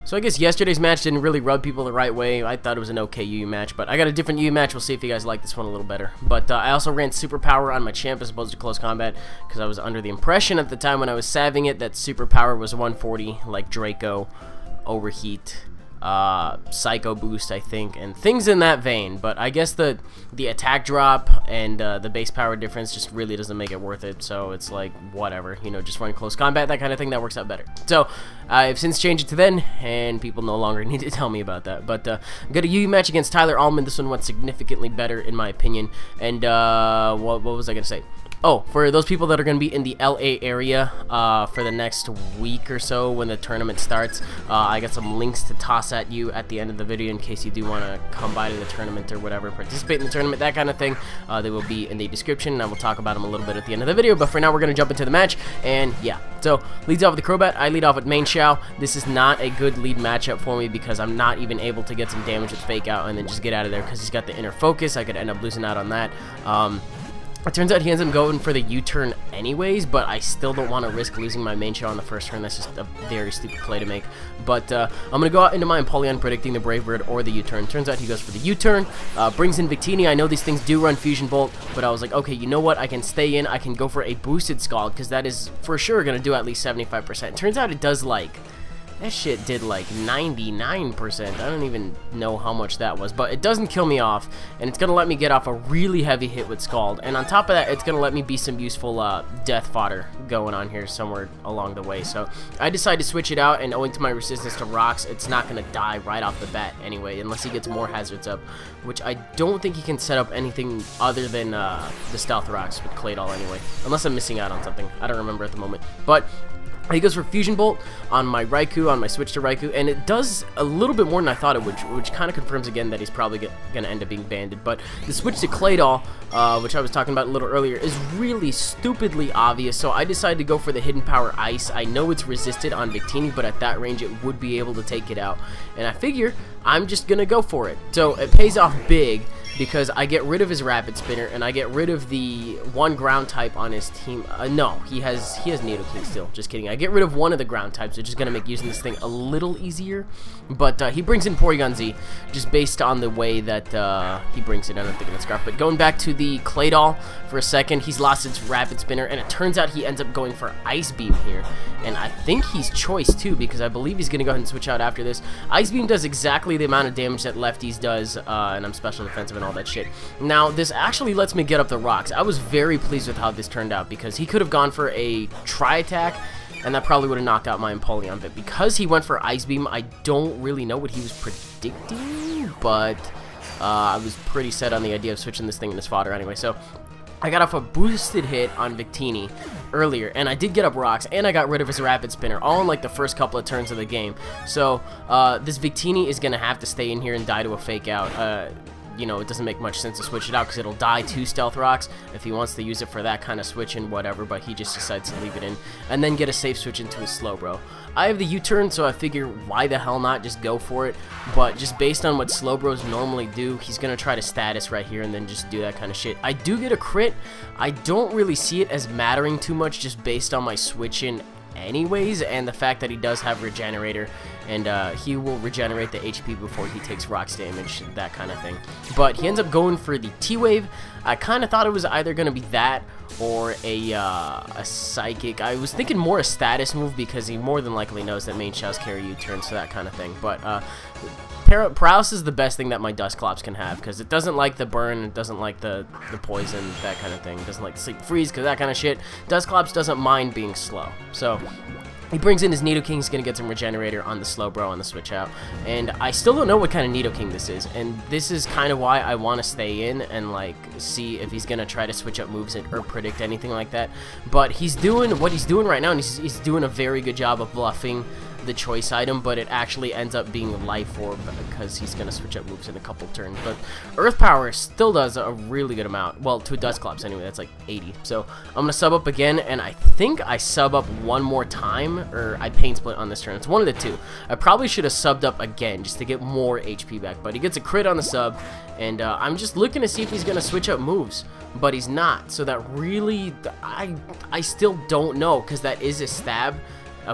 So I guess yesterday's match didn't really rub people the right way. I thought it was an okay UU match, but I got a different UU match. We'll see if you guys like this one a little better. But I also ran Superpower on my champ as opposed to Close Combat because I was under the impression at the time when I was savving it that Superpower was 140, like Draco, Overheat, Psycho Boost, I think, and things in that vein. But I guess the attack drop and the base power difference just really doesn't make it worth it. So it's like, whatever, you know, just run Close Combat, that kind of thing, that works out better. So I've since changed it to then, and people no longer need to tell me about that. But got a UU match against TylerAlman. This one went significantly better in my opinion. And what was I gonna say? Oh, for those people that are going to be in the LA area for the next week or so when the tournament starts, I got some links to toss at you at the end of the video in case you do want to come by to the tournament or whatever, participate in the tournament, that kind of thing. They will be in the description, and I will talk about them a little bit at the end of the video. But for now, we're going to jump into the match, and yeah. So, leads off with the Crobat. I lead off with Main Xiao. This is not a good lead matchup for me because I'm not even able to get some damage with Fake Out and then just get out of there because he's got the Inner Focus. I could end up losing out on that. It turns out he ends up going for the U-turn anyways, but I still don't want to risk losing my main Xiao on the first turn. That's just a very stupid play to make. But I'm going to go out into my Empoleon predicting the Brave Bird or the U-turn. Turns out he goes for the U-turn, brings in Victini. I know these things do run Fusion Bolt, but I was like, okay, you know what? I can stay in. I can go for a boosted Scald because that is for sure going to do at least 75%. Turns out it does like... That shit did like 99%. I don't even know how much that was, but it doesn't kill me off, and it's going to let me get off a really heavy hit with Scald. And on top of that, it's going to let me be some useful death fodder going on here somewhere along the way. So I decided to switch it out, and owing to my resistance to rocks, it's not going to die right off the bat anyway, unless he gets more hazards up, which I don't think he can set up anything other than the stealth rocks with Claydol anyway, unless I'm missing out on something. I don't remember at the moment, but... He goes for Fusion Bolt on my Raikou, on my switch to Raikou, and it does a little bit more than I thought it would, which kind of confirms again that he's probably going to end up being banded. But the switch to Claydol, which I was talking about a little earlier, is really stupidly obvious, so I decided to go for the Hidden Power Ice. I know it's resisted on Victini, but at that range it would be able to take it out, and I figure I'm just going to go for it. So it pays off big, because I get rid of his Rapid Spinner, and I get rid of the one ground type on his team. No, he has Nidoking still. Just kidding. I get rid of one of the ground types, which is going to make using this thing a little easier. But he brings in Porygon Z, just based on the way that he brings it. I don't think it's Scarf. But going back to the Claydol for a second, he's lost its Rapid Spinner, and it turns out he ends up going for Ice Beam here. And I think he's Choice too, because I believe he's going to go ahead and switch out after this. Ice Beam does exactly the amount of damage that Lefties does, and I'm special defensive and all that shit. Now, this actually lets me get up the rocks. I was very pleased with how this turned out, because he could have gone for a Tri-Attack, and that probably would have knocked out my Empoleon. But because he went for Ice Beam, I don't really know what he was predicting, but I was pretty set on the idea of switching this thing into fodder anyway. So I got off a boosted hit on Victini earlier, and I did get up rocks, and I got rid of his Rapid Spinner, all in like the first couple of turns of the game. So this Victini is going to have to stay in here and die to a Fake Out. You know, it doesn't make much sense to switch it out because it'll die to Stealth Rocks if he wants to use it for that kind of switch and whatever, but he just decides to leave it in and then get a safe switch into his Slowbro. I have the U-turn, so I figure why the hell not just go for it, but just based on what Slowbros normally do, he's going to try to status right here and then just do that kind of shit. I do get a crit. I don't really see it as mattering too much just based on my switch-in anyways, and the fact that he does have Regenerator, and he will regenerate the HP before he takes rocks damage, that kind of thing. But he ends up going for the T-Wave. I kind of thought it was either going to be that or a Psychic. I was thinking more a status move because he more than likely knows that main Xiao's carry U-turn, so that kind of thing. But Paralysis is the best thing that my Dusclops can have, because it doesn't like the burn, it doesn't like the poison, that kind of thing. It doesn't like the sleep freeze, because that kind of shit. Dusclops doesn't mind being slow. So he brings in his Nidoking. He's going to get some Regenerator on the Slowbro on the switch out. And I still don't know what kind of Nidoking this is. And this is kind of why I want to stay in and like see if he's going to try to switch up moves or predict anything like that. But he's doing what he's doing right now, and he's doing a very good job of bluffing the choice item, but it actually ends up being Life Orb because he's going to switch up moves in a couple turns. But Earth Power still does a really good amount. Well, to a Dusclops anyway, that's like 80. So I'm going to sub up again, and I think I sub up one more time, or I Pain Split on this turn. It's one of the two. I probably should have subbed up again just to get more HP back, but he gets a crit on the sub, and I'm just looking to see if he's going to switch up moves, but he's not. So that really, I still don't know, because that is a stab.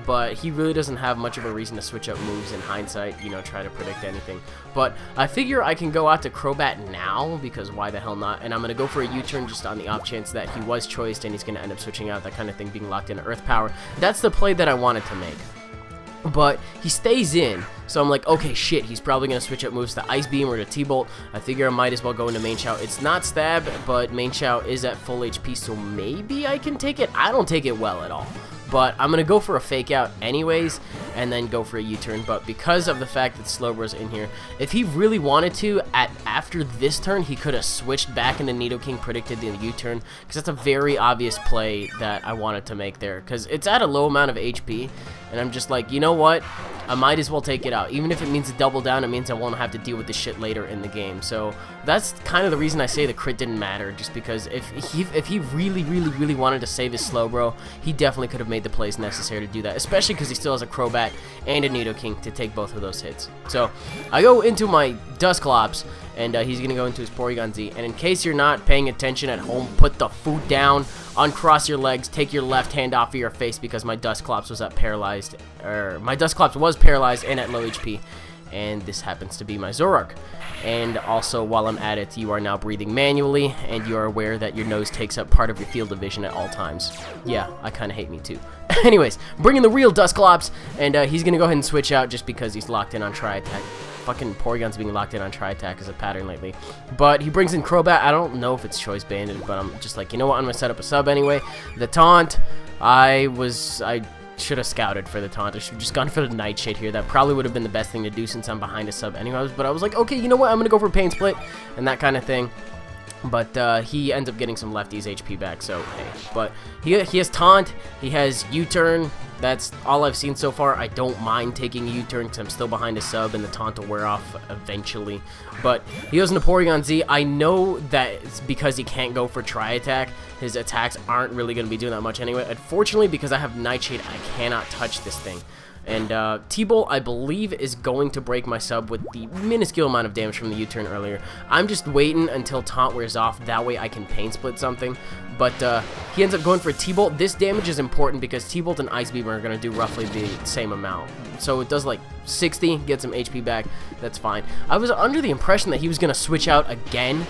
but he really doesn't have much of a reason to switch up moves in hindsight, you know, try to predict anything. But I figure I can go out to Crobat now, because why the hell not, and I'm going to go for a U-turn just on the off chance that he was choiced and he's going to end up switching out, that kind of thing, being locked into Earth Power. That's the play that I wanted to make. But he stays in, so I'm like, okay, shit, he's probably going to switch up moves to Ice Beam or to T-Bolt. I figure I might as well go into Main Shout. It's not Stab, but Main Shout is at full HP, so maybe I can take it. I don't take it well at all. But I'm going to go for a Fake Out anyways, and then go for a U-turn. But because of the fact that Slowbro's in here, if he really wanted to, after this turn, he could have switched back into Nidoking, predicted the U-turn, because that's a very obvious play that I wanted to make there. Because it's at a low amount of HP, and I'm just like, you know what? I might as well take it out. Even if it means a double down, it means I won't have to deal with this shit later in the game. So that's kind of the reason I say the crit didn't matter, just because if he really wanted to save his Slowbro, he definitely could have made the plays necessary to do that, especially because he still has a Crobat and a Nidoking to take both of those hits. So I go into my Dusclops, and he's going to go into his Porygon Z. And in case you're not paying attention at home, put the foot down, uncross your legs, take your left hand off of your face, because my Dusclops was paralyzed and at low HP. And this happens to be my Zoroark. And also, while I'm at it, you are now breathing manually, and you are aware that your nose takes up part of your field of vision at all times. Yeah, I kind of hate me too. Anyways, bringing the real Dusclops, and he's going to go ahead and switch out just because he's locked in on Tri-Attack. Fucking Porygon's being locked in on Tri-Attack as a pattern lately. But he brings in Crobat. I don't know if it's Choice Banded, but I'm just like, you know what, I'm going to set up a sub anyway. The Taunt, I should have scouted for the Taunt. I should have just gone for the Nightshade here. That probably would have been the best thing to do since I'm behind a sub anyways. But I was like, okay, you know what, I'm going to go for Pain Split and that kind of thing. But he ends up getting some lefties HP back, so hey. But he has Taunt, he has U-turn. That's all I've seen so far. I don't mind taking a U-turn because I'm still behind a sub and the Taunt will wear off eventually. But he goes into Porygon Z. I know that it's because he can't go for Tri-Attack, his attacks aren't really going to be doing that much anyway. Unfortunately, because I have Nightshade, I cannot touch this thing. And T-Bolt, I believe, is going to break my sub with the minuscule amount of damage from the U-turn earlier. I'm just waiting until Taunt wears off. That way I can Pain Split something. But he ends up going for a T-Bolt. This damage is important because T-Bolt and Ice Beam are going to do roughly the same amount. So it does like 60, gets some HP back. That's fine. I was under the impression that he was going to switch out again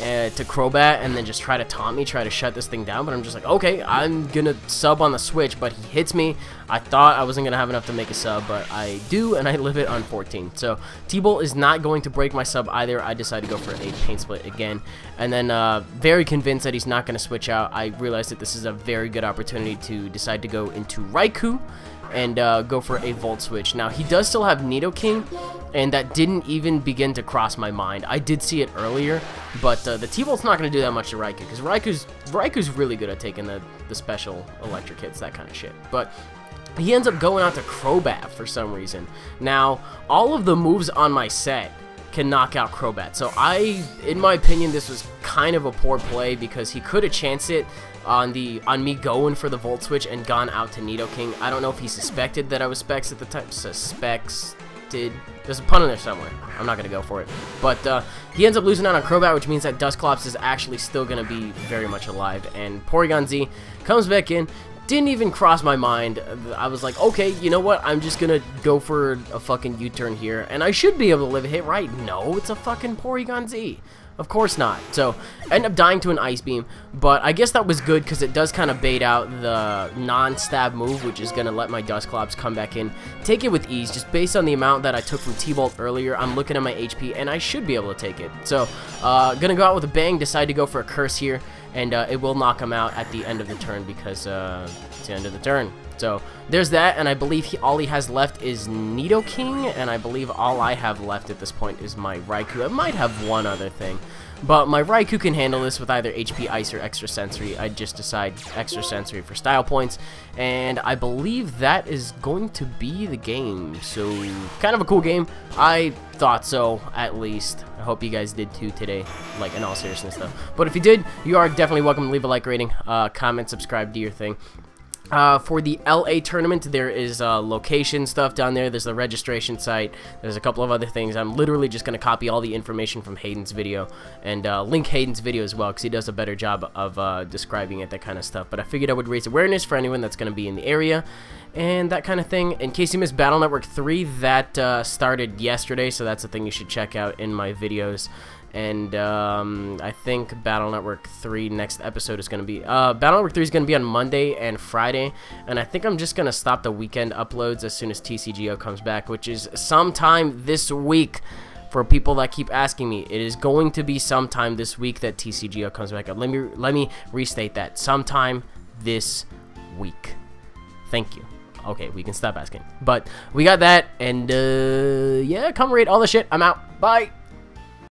to Crobat and then just try to taunt me, try to shut this thing down, but I'm just like, okay, I'm gonna sub on the switch, but he hits me. I thought I wasn't gonna have enough to make a sub, but I do, and I live it on 14. So T-Bolt is not going to break my sub either. I decided to go for a Pain Split again, and then very convinced that he's not gonna switch out. I realized that this is a very good opportunity to decide to go into Raikou and go for a Volt Switch. Now, he does still have Nidoking, and that didn't even begin to cross my mind. I did see it earlier, but the T-Bolt's not going to do that much to Raikou, because Raikou's really good at taking the special electric hits, that kind of shit. But he ends up going out to Crobat for some reason. Now, all of the moves on my set can knock out Crobat, so in my opinion, this was kind of a poor play, because he could have chanced it on me going for the Volt Switch and gone out to Nidoking. I don't know if he suspected that I was Specs at the time. There's a pun in there somewhere. I'm not going to go for it. But he ends up losing out on Crobat, which means that Dusclops is actually still going to be very much alive. And Porygon Z comes back in. Didn't even cross my mind. I was like, okay, you know what? I'm just going to go for a fucking U-turn here. And I should be able to live a hit, right? No, it's a fucking Porygon Z. Of course not. So, I end up dying to an Ice Beam, but I guess that was good because it does kind of bait out the non-stab move, which is going to let my Dusclops come back in. Take it with ease, just based on the amount that I took from T-Bolt earlier. I'm looking at my HP, and I should be able to take it. So, gonna go out with a bang, decide to go for a Curse here, and it will knock him out at the end of the turn because it's the end of the turn. So there's that, and I believe all he has left is Nidoking, and I believe all I have left at this point is my Raikou. I might have one other thing, but my Raikou can handle this with either HP Ice or Extra Sensory. I just decide Extra Sensory for style points, and I believe that is going to be the game. So kind of a cool game. I thought so, at least. I hope you guys did too today, like in all seriousness though. But if you did, you are definitely welcome to leave a like rating, comment, subscribe, do your thing. For the LA tournament, there is location stuff down there. There's the registration site. There's a couple of other things. I'm literally just going to copy all the information from Hayden's video and link Hayden's video as well, because he does a better job of describing it, that kind of stuff. But I figured I would raise awareness for anyone that's going to be in the area and that kind of thing. In case you missed Battle Network 3, that started yesterday, so that's a thing you should check out in my videos. And I think Battle Network 3 next episode is going to be Battle Network 3 is going to be on Monday and Friday, and I think I'm just going to stop the weekend uploads as soon as TCGO comes back, which is sometime this week. For people that keep asking me, it is going to be sometime this week that TCGO comes back up. Let me restate that. Sometime this week. Thank you. Okay, we can stop asking. But we got that, and yeah, come rate all the shit. I'm out. Bye.